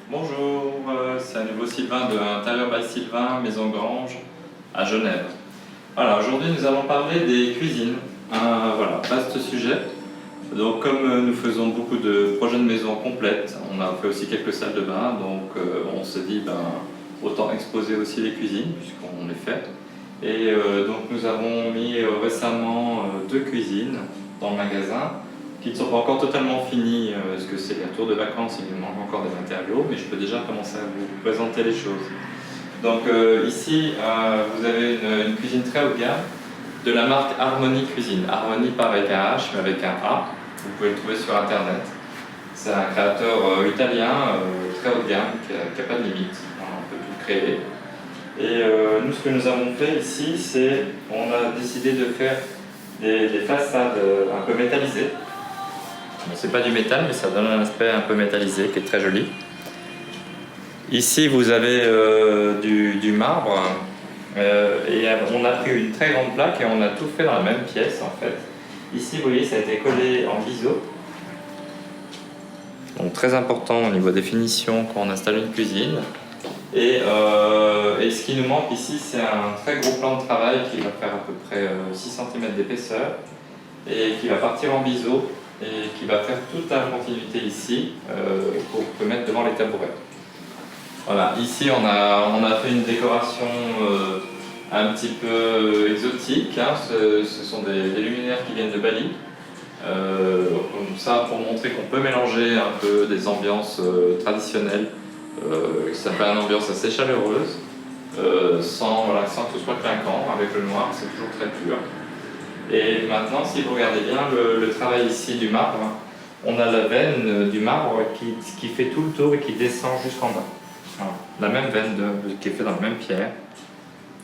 Bonjour, c'est à nouveau Sylvain de Intérieur by Sylvain, Maison Grange, à Genève. Voilà, aujourd'hui nous allons parler des cuisines. Voilà, vaste sujet. Donc comme nous faisons beaucoup de projets de maison complètes, on a fait aussi quelques salles de bain, donc on se dit autant exposer aussi les cuisines puisqu'on les fait. Et donc nous avons mis récemment deux cuisines dans le magasin qui ne sont pas encore totalement finies parce que c'est la tour de vacances, il nous manque encore des matériaux, mais je peux déjà commencer à vous présenter les choses. Donc ici vous avez une cuisine très haut de gamme de la marque Harmony Cuisine. Harmony pas avec un H mais avec un A. Vous pouvez le trouver sur internet. C'est un créateur italien très haut de gamme qui n'a pas de limite. On peut tout créer. Et nous, ce que nous avons fait ici, c'est on a décidé de faire des façades un peu métallisées. Bon, c'est pas du métal, mais ça donne un aspect un peu métallisé qui est très joli. Ici, vous avez du marbre. Et on a pris une très grande plaque et on a tout fait dans la même pièce en fait. Ici, vous voyez, ça a été collé en biseau. Donc très important au niveau définition quand on installe une cuisine. Et ce qui nous manque ici, c'est un très gros plan de travail qui va faire à peu près 6 cm d'épaisseur et qui va partir en biseau et qui va faire toute la continuité ici pour mettre devant les tabourets. Voilà, ici on a fait une décoration un petit peu exotique. Hein. Ce sont des luminaires qui viennent de Bali. Comme ça, pour montrer qu'on peut mélanger un peu des ambiances traditionnelles, ça fait une ambiance assez chaleureuse, sans que ce soit clinquant. Avec le noir, c'est toujours très pur. Et maintenant, si vous regardez bien le travail ici du marbre, on a la veine du marbre qui fait tout le tour et qui descend jusqu'en bas. Voilà. La même veine qui est faite dans la même pierre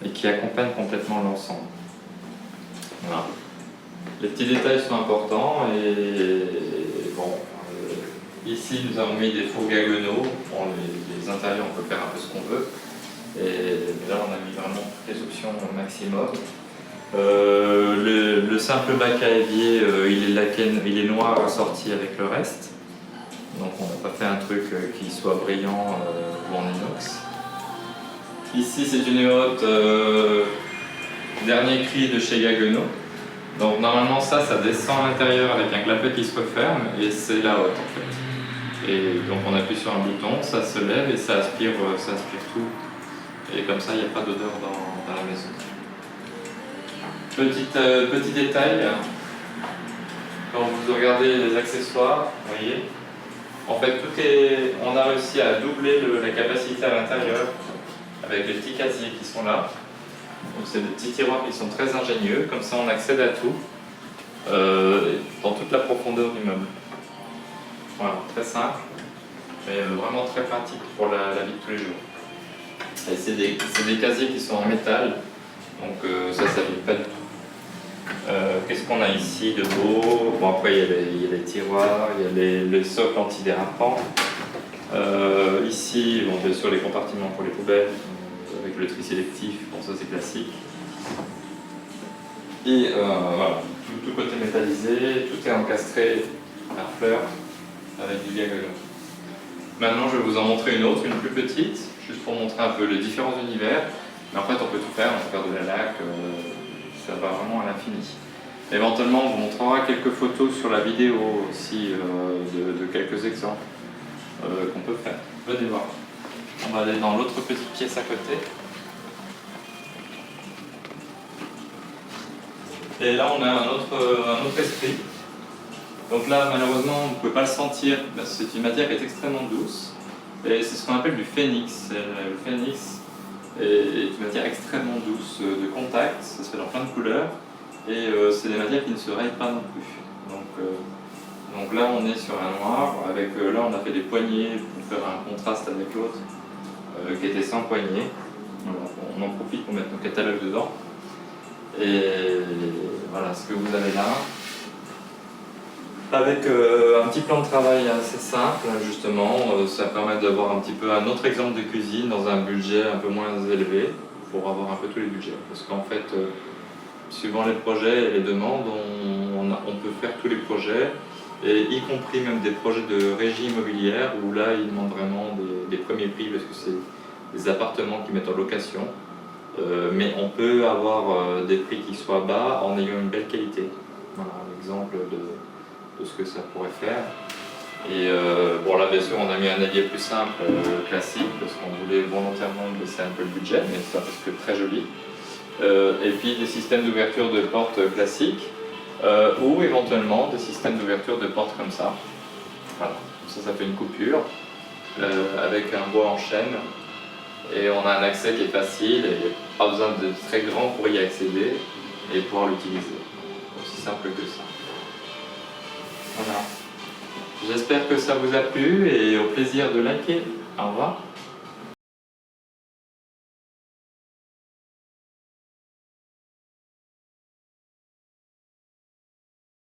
et qui accompagne complètement l'ensemble. Voilà. Les petits détails sont importants et bon, ici nous avons mis des fours diagonaux. Bon, les intérieurs on peut faire un peu ce qu'on veut. Et là on a mis vraiment toutes les options au maximum. Le simple bac à évier, il est noir assorti avec le reste. Donc on n'a pas fait un truc qui soit brillant ou en inox. Ici c'est une hotte dernier cri de chez Gaggenau. Donc normalement ça descend à l'intérieur avec un clapet qui se referme et c'est la hotte en fait. Et donc on appuie sur un bouton, ça se lève et ça aspire tout. Et comme ça il n'y a pas d'odeur dans la maison. Petit détail, quand vous regardez les accessoires, vous voyez, en fait on a réussi à doubler la capacité à l'intérieur avec les petits casiers qui sont là. Donc c'est des petits tiroirs qui sont très ingénieux, comme ça on accède à tout dans toute la profondeur du meuble. Voilà, très simple, mais vraiment très pratique pour la vie de tous les jours. Et c'est des casiers qui sont en métal, donc ça ne s'abîme pas du tout. Qu'est-ce qu'on a ici de beau? Bon, après il y a les tiroirs, il y a le socle antidérapant. Ici, bon, bien sûr les compartiments pour les poubelles, avec le tri sélectif, bon ça c'est classique. Et voilà, tout côté métallisé, tout est encastré à fleurs avec du diagonal. Maintenant je vais vous en montrer une autre, une plus petite, juste pour montrer un peu les différents univers. Mais en fait on peut tout faire, on peut faire de la laque, ça va vraiment à l'infini. Éventuellement on vous montrera quelques photos sur la vidéo aussi de quelques exemples qu'on peut faire. Venez voir. On va aller dans l'autre petite pièce à côté. Et là, on a un autre esprit. Donc là, malheureusement, vous ne pouvez pas le sentir. C'est une matière qui est extrêmement douce. Et c'est ce qu'on appelle du phénix. Le phénix est une matière extrêmement douce de contact. Ça se fait dans plein de couleurs. Et c'est des matières qui ne se rayent pas non plus. Donc là, on est sur un noir. Là, on a fait des poignées pour faire un contraste avec l'autre. Qui était sans poignée. On en profite pour mettre nos catalogues dedans. Et voilà ce que vous avez là. Avec un petit plan de travail assez simple, justement, ça permet d'avoir un petit peu un autre exemple de cuisine dans un budget un peu moins élevé, pour avoir un peu tous les budgets. Parce qu'en fait, suivant les projets et les demandes, on peut faire tous les projets et y compris même des projets de régie immobilière où là ils demandent vraiment des premiers prix parce que c'est des appartements qu'ils mettent en location. Mais on peut avoir des prix qui soient bas en ayant une belle qualité. Voilà un exemple de ce que ça pourrait faire. Et bon là bien sûr on a mis un allié plus simple, classique, parce qu'on voulait volontairement baisser un peu le budget, mais ça reste que très joli. Et puis des systèmes d'ouverture de portes classiques, ou éventuellement des systèmes d'ouverture de portes comme ça. Voilà, ça fait une coupure, avec un bois en chêne, et on a un accès qui est facile, et pas besoin de très grand pour y accéder, et pouvoir l'utiliser. Aussi simple que ça. Voilà. J'espère que ça vous a plu, et au plaisir de liker. Au revoir.